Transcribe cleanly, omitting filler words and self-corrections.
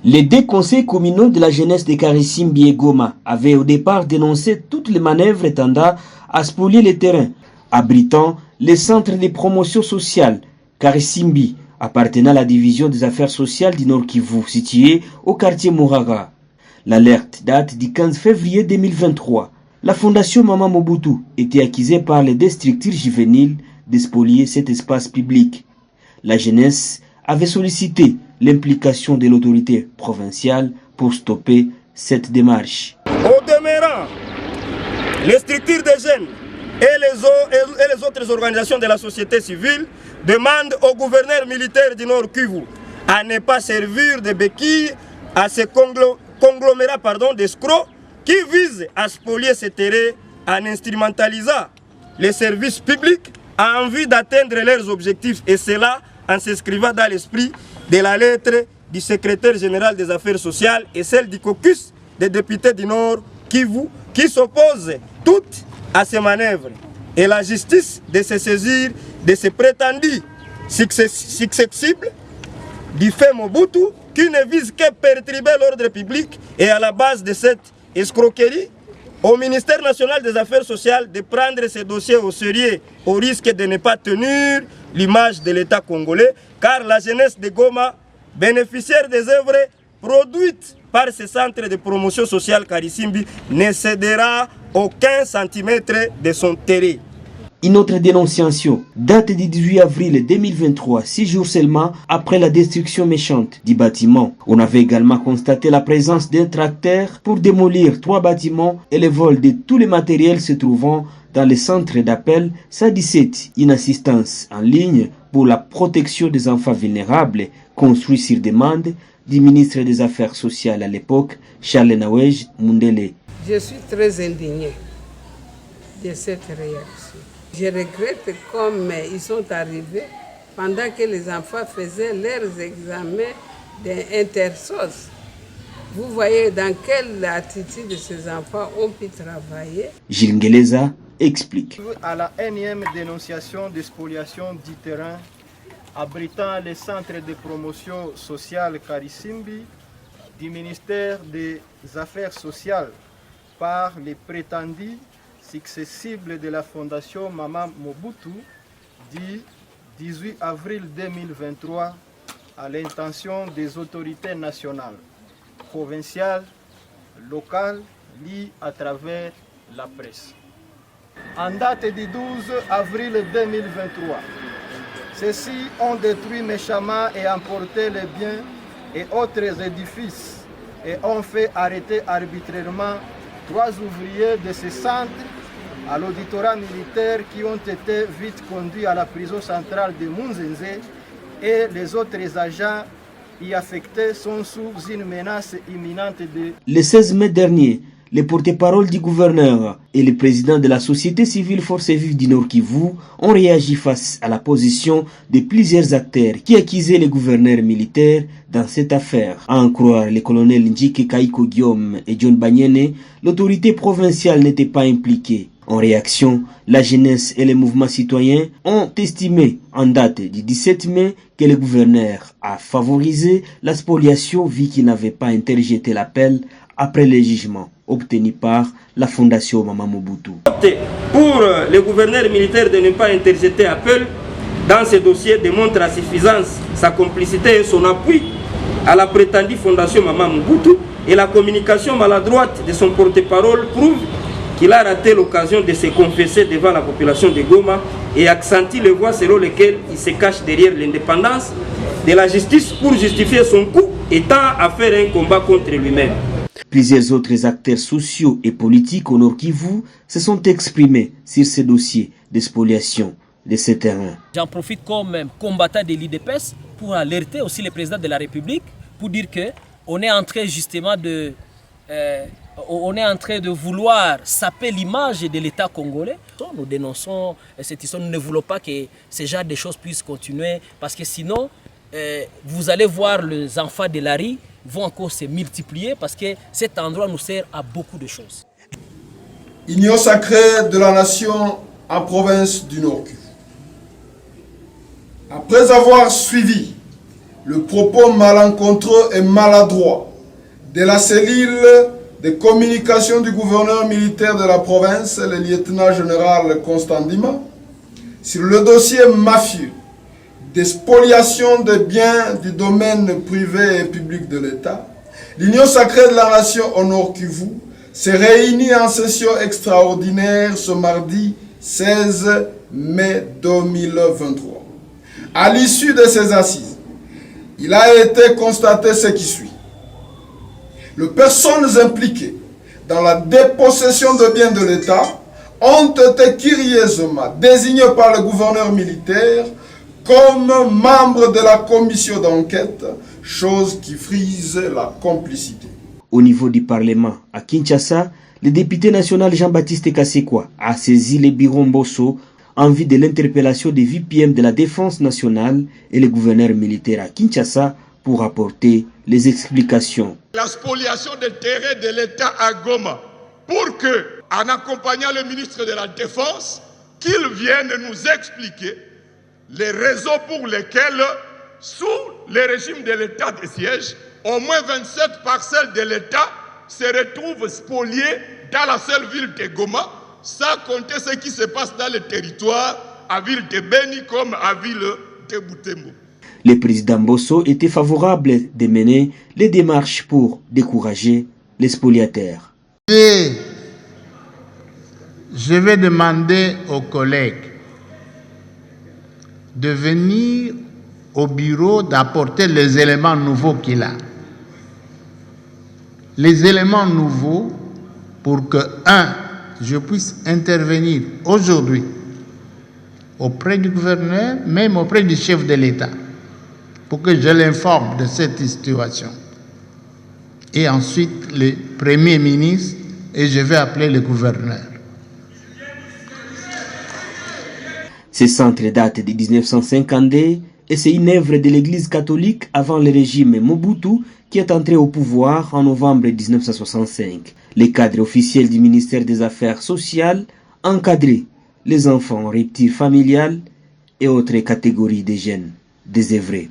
Les deux conseils communaux de la jeunesse de Karisimbi et Goma avaient au départ dénoncé toutes les manœuvres tendant à spolier les terrains, abritant les centres de promotion sociale Karisimbi, appartenant à la division des affaires sociales du Nord Kivu, située au quartier Mouraga. L'alerte date du 15 février 2023. La fondation Maman Mobutu était accusée par les deux structures juvéniles de spolier cet espace public. La jeunesse avait sollicité l'implication de l'autorité provinciale pour stopper cette démarche. Au demeurant, les structures des jeunes et les autres organisations de la société civile demandent au gouverneur militaire du Nord Kivu à ne pas servir de béquille à ces conglomérats d'escrocs qui visent à spolier ces terrains en instrumentalisant les services publics en vue d'atteindre leurs objectifs, et cela en s'inscrivant dans l'esprit de la lettre du secrétaire général des affaires sociales et celle du caucus des députés du Nord Kivu qui s'opposent toutes à ces manœuvres, et la justice de se saisir de ces prétendus successibles du fait Mobutu qui ne vise que perturber l'ordre public, et à la base de cette escroquerie, au ministère national des Affaires sociales de prendre ces dossiers au sérieux au risque de ne pas tenir l'image de l'État congolais, car la jeunesse de Goma, bénéficiaire des œuvres produites par ce centre de promotion sociale Karisimbi, ne cédera aucun centimètre de son terrain. Une autre dénonciation date du 18 avril 2023, 6 jours seulement après la destruction méchante du bâtiment. On avait également constaté la présence d'un tracteur pour démolir 3 bâtiments et le vol de tous les matériels se trouvant dans le centre d'appel 117, une assistance en ligne pour la protection des enfants vulnérables, construit sur demande du ministre des Affaires sociales à l'époque, Charles Nawej Mundele. Je suis très indigné de cette réaction. Je regrette comme ils sont arrivés pendant que les enfants faisaient leurs examens d'intersos. Vous voyez dans quelle attitude ces enfants ont pu travailler. Gilles Ngeleza explique. À la énième dénonciation de spoliation du terrain abritant les centres de promotion sociale Karisimbi du ministère des Affaires sociales par les prétendus successibles de la fondation Maman Mobutu du 18 avril 2023 à l'intention des autorités nationales, provinciales, locales, liées à travers la presse. En date du 12 avril 2023, ceux-ci ont détruit méchamment et emporté les biens et autres édifices et ont fait arrêter arbitrairement 3 ouvriers de ce centre à l'auditorat militaire qui ont été vite conduits à la prison centrale de Munzenze, et les autres agents y affectés sont sous une menace imminente de... Le 16 mai dernier, les porte-parole du gouverneur et le président de la société civile Forces Vives du Nord Kivu ont réagi face à la position de plusieurs acteurs qui accusaient les gouverneurs militaires dans cette affaire. À en croire les colonels Njike Kaiko Guillaume et John Banyene, l'autorité provinciale n'était pas impliquée. En réaction, la jeunesse et les mouvements citoyens ont estimé en date du 17 mai que le gouverneur a favorisé la spoliation vu qu'il n'avait pas interjeté l'appel après le jugement obtenu par la fondation Maman Mobutu. Pour le gouverneur militaire de ne pas interjeter appel dans ce dossier démontre à suffisance sa complicité et son appui à la prétendue fondation Maman Mobutu, et la communication maladroite de son porte-parole prouve qu'il a raté l'occasion de se confesser devant la population de Goma et accentue les voies selon lesquelles il se cache derrière l'indépendance de la justice pour justifier son coup et tend à faire un combat contre lui-même. Plusieurs autres acteurs sociaux et politiques au Nord Kivu se sont exprimés sur ces dossiers de spoliation de ces terrains. J'en profite comme combattant de l'IDPS pour alerter aussi le président de la République pour dire qu'on est en train justement de... on est en train de vouloir saper l'image de l'État congolais. Nous dénonçons cette histoire, nous ne voulons pas que ce genre de choses puissent continuer, parce que sinon, vous allez voir les enfants de la rue vont encore se multiplier, parce que cet endroit nous sert à beaucoup de choses. Union sacrée de la nation en province du Nord Kivu. Après avoir suivi le propos malencontreux et maladroit de la cellule de communication du gouverneur militaire de la province, le lieutenant-général Constant Ndima, sur le dossier mafieux des spoliations de biens du domaine privé et public de l'État, l'Union sacrée de la nation au Nord Kivu s'est réunie en session extraordinaire ce mardi 16 mai 2023. À l'issue de ces assises, il a été constaté ce qui suit. Les personnes impliquées dans la dépossession de biens de l'État ont été curieusement désignées par le gouverneur militaire comme membres de la commission d'enquête, chose qui frise la complicité. Au niveau du Parlement à Kinshasa, le député national Jean-Baptiste Kassekwa a saisi le bureau Mbosso en vue de l'interpellation des VPM de la Défense nationale et le gouverneur militaire à Kinshasa pour apporter les explications. La spoliation des terrains de l'État à Goma, pour que, en accompagnant le ministre de la Défense, qu'il vienne nous expliquer les raisons pour lesquelles, sous le régime de l'état de siège, au moins 27 parcelles de l'État se retrouvent spoliées dans la seule ville de Goma, sans compter ce qui se passe dans le territoire à ville de Beni comme à ville de Butembo. Le président Mbosso était favorable de mener les démarches pour décourager les spoliataires. Je vais demander aux collègues de venir au bureau d'apporter les éléments nouveaux qu'il a. Les éléments nouveaux pour que, je puisse intervenir aujourd'hui auprès du gouverneur, même auprès du chef de l'État, pour que je l'informe de cette situation. Et ensuite, le Premier ministre, et je vais appeler le gouverneur. Ce centre date de 1952 et c'est une œuvre de l'Église catholique avant le régime Mobutu qui est entré au pouvoir en novembre 1965. Les cadres officiels du ministère des Affaires sociales encadraient les enfants en rupture familiale et autres catégories de jeunes désœuvrés.